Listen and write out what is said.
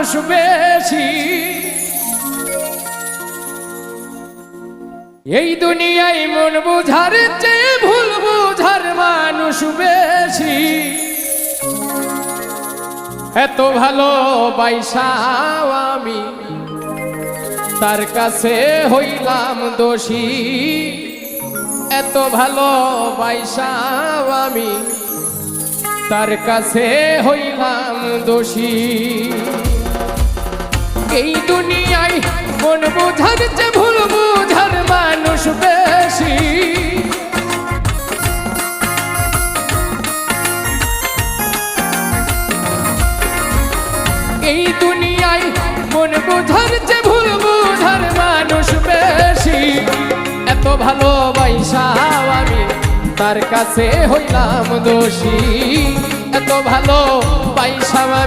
মানুষ বেশি, এই দুনিয়ায় মন বুঝার চেয়ে ভুল বুঝার মানুষ বেশি। এত ভালোবাসাও আমি তার কাছে হইলাম দোষী, এত ভালোবাসাও আমি তার কাছে হইলাম দোষী। এই দুনিয়ায় মন বুঝার চেয়ে ভুল বুঝার মানুষ বেশি, এই দুনিয়ায় মন বুঝার চেয়ে ভুল বুঝার মানুষ বেশি। এত ভালোবাসাও আমি তার কাছে হইলাম দোষী, এত ভালোবাসাও আমি